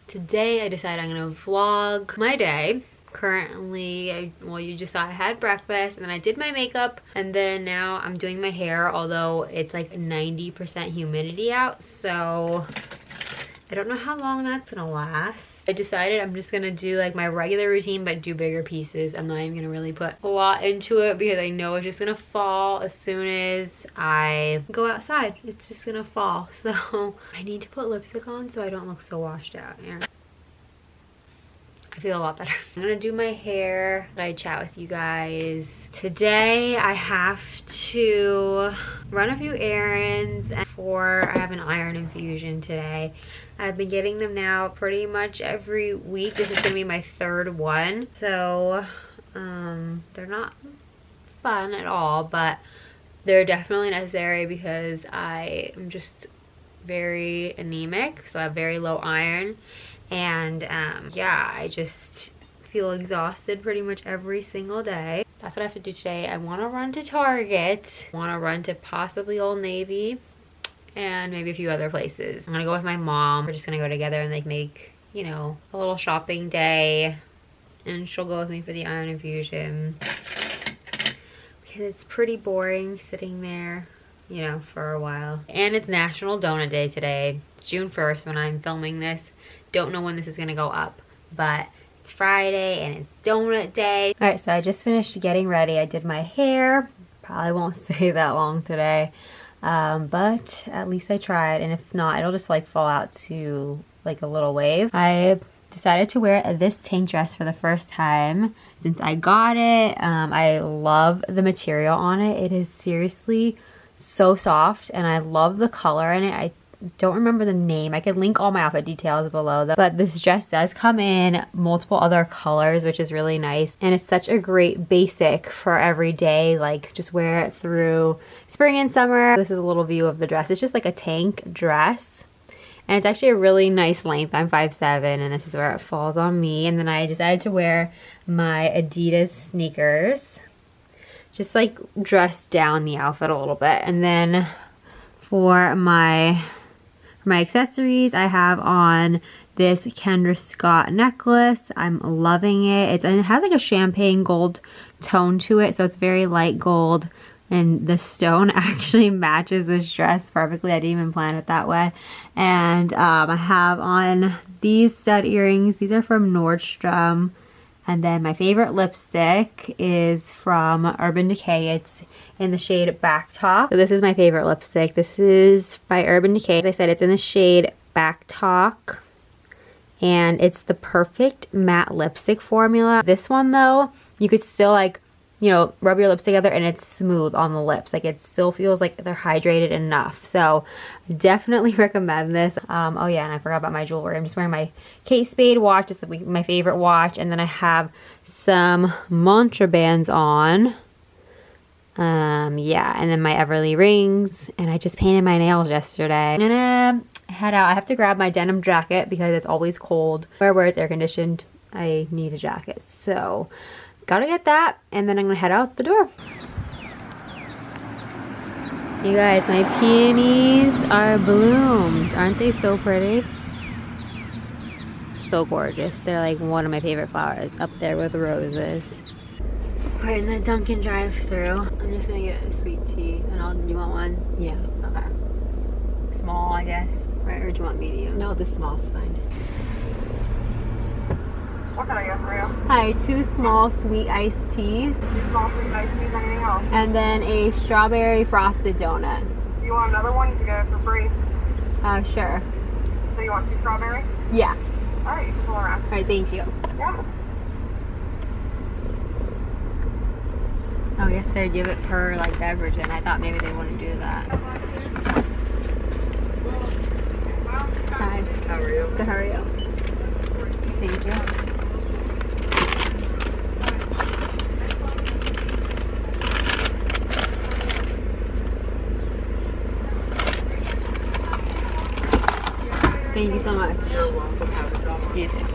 Today I decided I'm gonna vlog my day. Currently, well, you just saw I had breakfast and then I did my makeup, and then now I'm doing my hair, although it's like 90% humidity out, so I don't know how long that's gonna last. I decided I'm just gonna do like my regular routine but do bigger pieces. I'm not even gonna really put a lot into it because I know it's just gonna fall as soon as I go outside. It's just gonna fall. So I need to put lipstick on so I don't look so washed out here. I feel a lot better. I'm gonna do my hair. I chat with you guys. Today I have to run a few errands before I have an iron infusion today. I've been getting them now pretty much every week. This is gonna be my third one. So they're not fun at all, but they're definitely necessary because I am just very anemic, so I have very low iron. And yeah, I just feel exhausted pretty much every single day. That's what I have to do today. I want to run to Target. I want to run to possibly Old Navy and maybe a few other places. I'm gonna go with my mom. We're just gonna go together and like make, you know, a little shopping day, and she'll go with me for the iron infusion because it's pretty boring sitting there, you know, for a while. And it's National Donut Day today. It's June 1st when I'm filming this. Don't know when this is gonna go up, but it's Friday and it's donut day. All right, so I just finished getting ready. I did my hair. Probably won't stay that long today, but at least I tried, and if not, it'll just like fall out to like a little wave. I decided to wear this tank dress for the first time since I got it. I love the material on it. It is seriously so soft, and I love the color in it. I don't remember the name. I could link all my outfit details below, but this dress does come in multiple other colors, which is really nice, and it's such a great basic for every day. Like, just wear it through spring and summer. This is a little view of the dress. It's just like a tank dress, and it's actually a really nice length. I'm 5'7", and this is where it falls on me. And then I decided to wear my Adidas sneakers, just like dress down the outfit a little bit. And then for my accessories, I have on this Kendra Scott necklace. I'm loving it. It has like a champagne gold tone to it, so it's very light gold, and the stone actually matches this dress perfectly. I didn't even plan it that way. And I have on these stud earrings. These are from Nordstrom. And then my favorite lipstick is from Urban Decay. It's in the shade Back Talk. So this is my favorite lipstick. This is by Urban Decay. As I said, it's in the shade Back Talk, and it's the perfect matte lipstick formula. This one though, you could still like, you know, rub your lips together and it's smooth on the lips. Like, it still feels like they're hydrated enough. So definitely recommend this. Oh yeah, and I forgot about my jewelry. I'm just wearing my Kate Spade watch. It's my favorite watch. And then I have some mantra bands on. Yeah, and then my Everly rings. And I just painted my nails yesterday. I'm gonna head out. I have to grab my denim jacket because it's always cold. Where it's air conditioned, I need a jacket. So gotta get that, and then I'm gonna head out the door. You guys, my peonies are bloomed. Aren't they so pretty? So gorgeous. They're like one of my favorite flowers, up there with roses. We're in the Dunkin' drive-thru. I'm just gonna get a sweet tea, and do you want one? Yeah. Okay. Small, I guess. Right, or do you want medium? No, the small's fine. What can I get for you? Hi, 2 small sweet iced teas. 2 small sweet iced teas, anything else? And then a strawberry frosted donut. Do you want another one? You can get it for free. Sure. So you want 2 strawberry? Yeah. Alright, you can pull around. Alright, thank you. Yeah. Oh, I guess they give it per like beverage, and I thought maybe they wouldn't do that. Hi. How are you? Good, how are you? Thank you. Thank you so much. You're welcome. Have a good one. You too.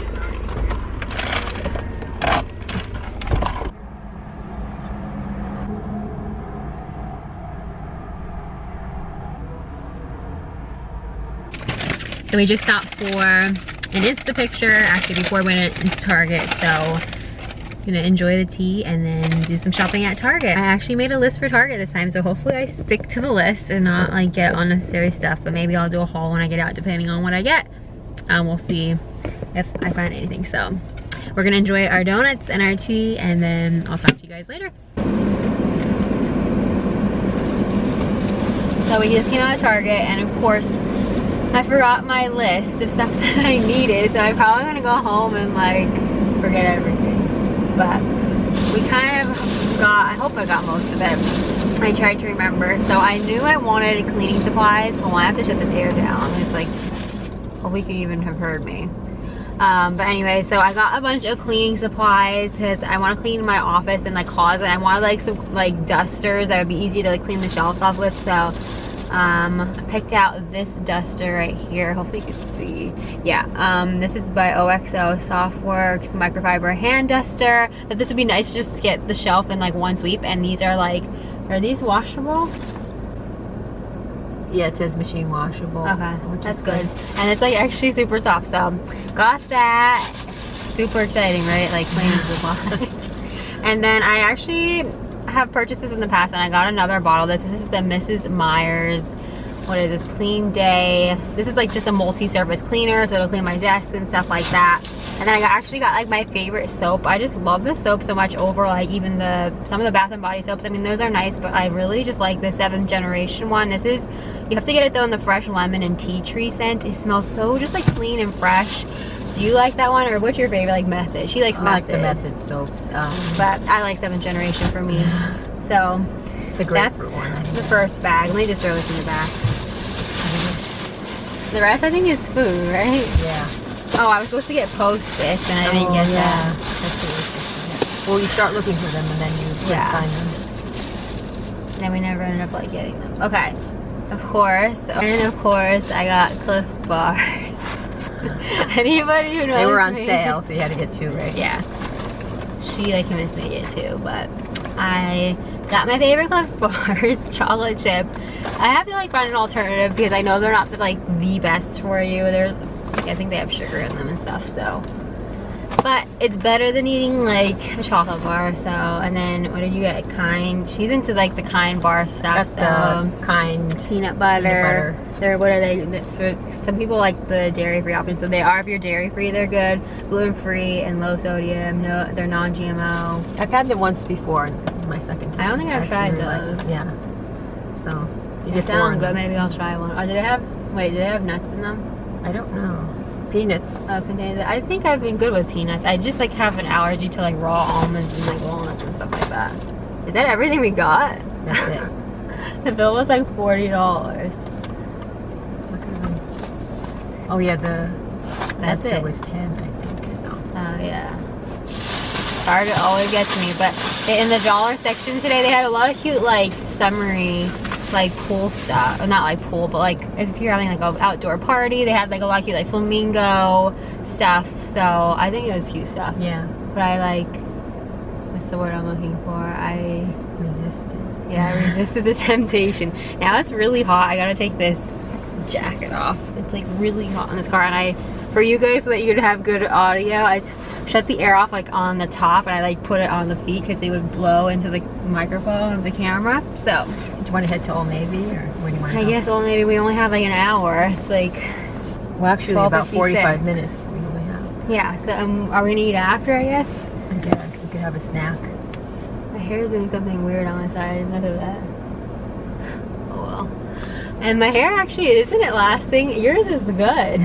So we just stopped for an Insta picture actually before we went into Target. So gonna enjoy the tea and then do some shopping at Target. I actually made a list for Target this time, so hopefully I stick to the list and not like get unnecessary stuff, but maybe I'll do a haul when I get out depending on what I get. We'll see if I find anything. So we're gonna enjoy our donuts and our tea, and then I'll talk to you guys later. So we just came out of Target, and of course I forgot my list of stuff that I needed, so I'm probably gonna go home and like forget everything. But we kind of got, I hope I got most of it. I tried to remember. So I knew I wanted cleaning supplies. Hold on, I have to shut this air down. It's like, well, we could even have heard me. But anyway, so I got a bunch of cleaning supplies because I want to clean my office and like closet. I wanted like some like dusters that would be easy to like clean the shelves off with. So I picked out this duster right here. Hopefully you can see. Yeah, this is by OXO Softworks microfiber hand duster. But this would be nice just to get the shelf in like one sweep. And these are like, are these washable? Yeah, it says machine washable. Okay, that's good. And it's like actually super soft. So got that. Super exciting, right? Like cleaning supplies. And then I actually have purchases in the past, and I got another bottle. This is the Mrs. Meyer's, what is this, Clean Day. This is like just a multi-surface cleaner, so it'll clean my desk and stuff like that. And then I actually got like my favorite soap. I just love this soap so much over like even some of the Bath and Body soaps. I mean, those are nice, but I really just like the 7th generation one. This is, you have to get it though in the fresh lemon and tea tree scent. It smells so just like clean and fresh. Do you like that one, or what's your favorite like method? She likes I Method. like the Method soaps. But I like 7th generation for me. So the grapefruit one. I think the first bag. Let me just throw this in the back. The rest I think is food, right? Yeah. Oh, I was supposed to get Post-its and I didn't get that. That's what we're supposed to get. Well, you start looking for them and then you find them. Then we never ended up like getting them. Okay. Of course. And of course I got Cliff Bars. Anybody who knows They were on me. sale, so you had to get 2, right? Yeah. She like convinced me to get 2, but I got my favorite Cliff Bars, chocolate chip. I have to like find an alternative because I know they're not like the best for you. There's, I think they have sugar in them and stuff, so. But it's better than eating like a chocolate bar, so. And then what did you get? Kind. She's into like the Kind bar stuff. That's the Kind peanut butter. They're, what are they? For some people like the dairy-free option, so they are. If you're dairy-free, they're good. Gluten-free and low sodium. No, they're non-GMO. I've had them once before, and this is my second time. I don't think I've tried those. Yeah. So you They just sound warm good. them. Maybe I'll try one. Oh, do they have? Wait, do they have nuts in them? I don't know. Peanuts. Oh, contains. I think I've been good with peanuts. I just like have an allergy to like raw almonds and like walnuts and stuff like that. Is that everything we got? That's it. The bill was like $40. Look at them. Oh yeah, That's it. was 10, I think. So. Oh yeah. Target always gets me, but in the dollar section today they had a lot of cute like summery like pool stuff. Or not like pool, but like if you're having like an outdoor party, they had like a lot of cute like flamingo stuff. So I think it was cute stuff. Yeah. But I like, what's the word I'm looking for? I Resisted. Yeah, I resisted the temptation. Now it's really hot. I gotta take this jacket off. It's like really hot in this car, and for you guys so that you could have good audio, I shut the air off like on the top, and I like put it on the feet because they would blow into the microphone of the camera. So Do you want to head to Old Navy, or where do you want to I go? guess well maybe we only have like an hour. It's like, Well, actually about 45 12:56. minutes we only have. yeah. So are we gonna eat after? I guess. I guess we could have a snack. My hair is doing something weird on the side. Look at that. Oh well. And my hair actually, isn't it lasting? Yours is good.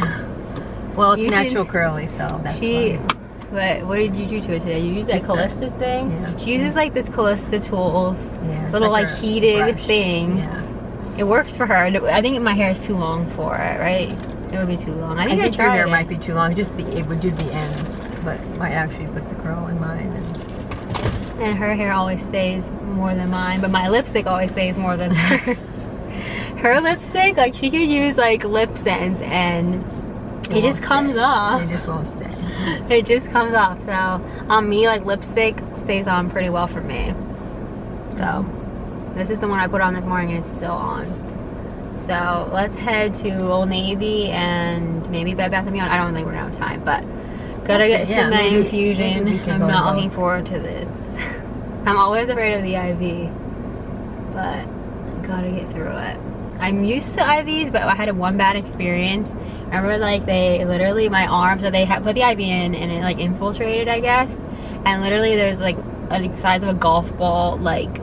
Well, it's You natural should- curly, so that's fine. What did you do to it today? You use that Just a- Callista thing? yeah. She uses like this Callista Tools Yeah, it's little like a heated brush. thing. Yeah. It works for her. I think my hair is too long for it, right? It would be too long. I think your tried hair it. might be too long. Just it would do the ends, but I actually put the curl in mine. And her hair always stays more than mine, but my lipstick always stays more than hers. Her lipstick, like she could use like lip scents and it just comes off. It just won't stay. It just comes off. So on me, like lipstick stays on pretty well for me. So this is the one I put on this morning and it's still on. So let's head to Old Navy and maybe Bed Bath & Beyond. I don't think we're gonna have time, but gotta get some Infusion. I'm not looking forward to this. I'm always afraid of the IV, but gotta get through it. I'm used to IVs, but I had one bad experience. I remember like they literally, my arm, so they put the IV in and it like infiltrated, I guess. And literally there's like a size of a golf ball, like,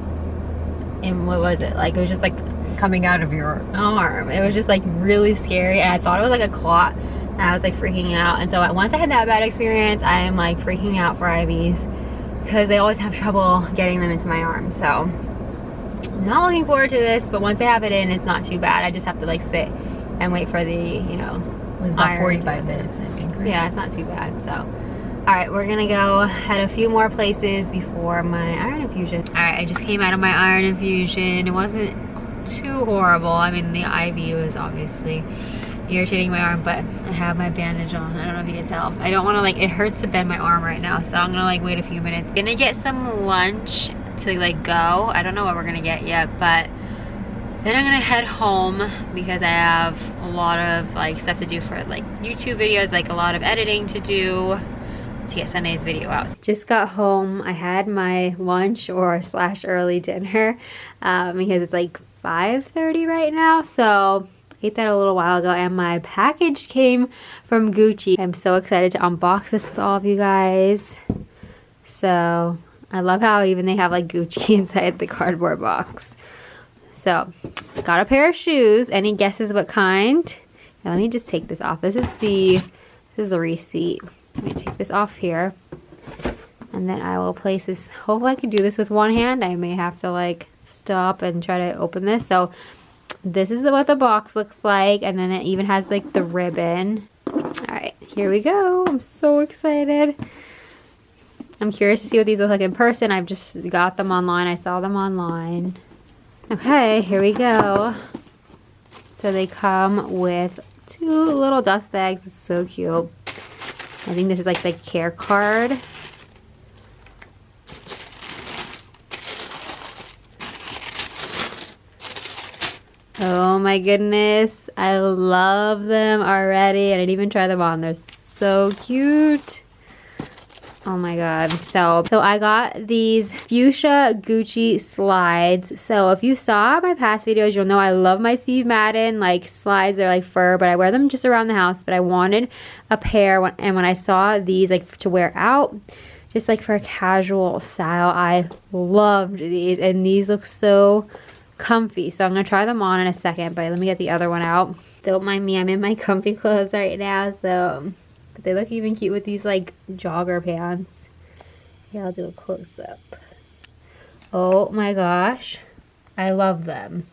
in, what was it? Like it was just like coming out of your arm. It was just like really scary, and I thought it was like a clot, and I was like freaking out. And so once I had that bad experience, I am like freaking out for IVs because they always have trouble getting them into my arm. So I'm not looking forward to this, but once I have it in, it's not too bad. I just have to like sit and wait for the, you know, it was about 45 minutes, I think, right? Yeah, it's not too bad. So all right, we're gonna go head a few more places before my iron infusion. All right, I just came out of my iron infusion. It wasn't too horrible. I mean, the IV was obviously irritating my arm, but I have my bandage on. I don't know if you can tell. I don't want to, like, it hurts to bend my arm right now, so I'm gonna like wait a few minutes. Gonna get some lunch to like go. I don't know what we're gonna get yet, but then I'm gonna head home because I have a lot of like stuff to do for like YouTube videos, like a lot of editing to do to get Sunday's video out. Just got home. I had my lunch or slash early dinner because it's like 5:30 right now, so I ate that a little while ago, and my package came from Gucci. I'm so excited to unbox this with all of you guys. So I love how even they have like Gucci inside the cardboard box. So got a pair of shoes. Any guesses what kind? Now, let me just take this off. This is the receipt. Let me take this off here, and then I will place this. Hopefully I can do this with one hand. I may have to like stop and try to open this. So this is what the box looks like, and then it even has like the ribbon. All right, here we go. I'm so excited. I'm curious to see what these look like in person. I've just got them online. I saw them online. Okay, here we go. So they come with 2 little dust bags. It's so cute. I think this is like the care card. Oh my goodness, I love them already. I didn't even try them on. They're so cute. Oh my god. So I got these fuchsia Gucci slides. So if you saw my past videos, you'll know I love my Steve Madden like slides. They're like fur, but I wear them just around the house. But I wanted a pair, and when I saw these like to wear out, just like for a casual style, I loved these, and these look so comfy. So I'm gonna try them on in a second, but let me get the other one out. Don't mind me, I'm in my comfy clothes right now, so but they look even cute with these like jogger pants. Here, I'll do a close-up. Oh my gosh, I love them.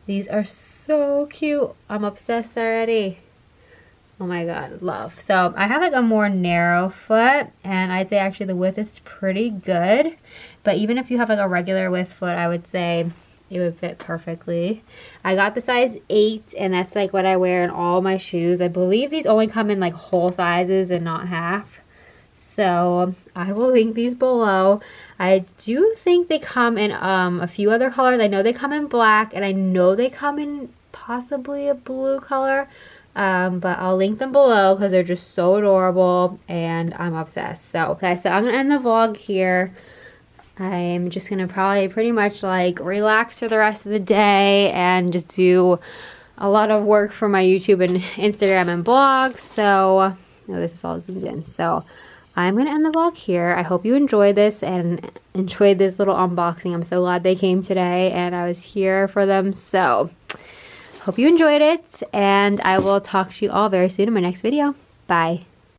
These are so cute. I'm obsessed already. Oh my god, love. So I have like a more narrow foot, and I'd say actually the width is pretty good, but even if you have like a regular width foot, I would say it would fit perfectly. I got the size 8, and that's like what I wear in all my shoes. I believe these only come in like whole sizes and not half. So I will link these below. I do think they come in a few other colors. I know they come in black, and I know they come in possibly a blue color. But I'll link them below because they're just so adorable, and I'm obsessed. So, okay, so I'm gonna end the vlog here. I'm just gonna probably pretty much like relax for the rest of the day and just do a lot of work for my YouTube and Instagram and blog. So, oh, this is all zoomed in. So I'm gonna end the vlog here. I hope you enjoyed this and enjoyed this little unboxing. I'm so glad they came today and I was here for them. So hope you enjoyed it, and I will talk to you all very soon in my next video. Bye.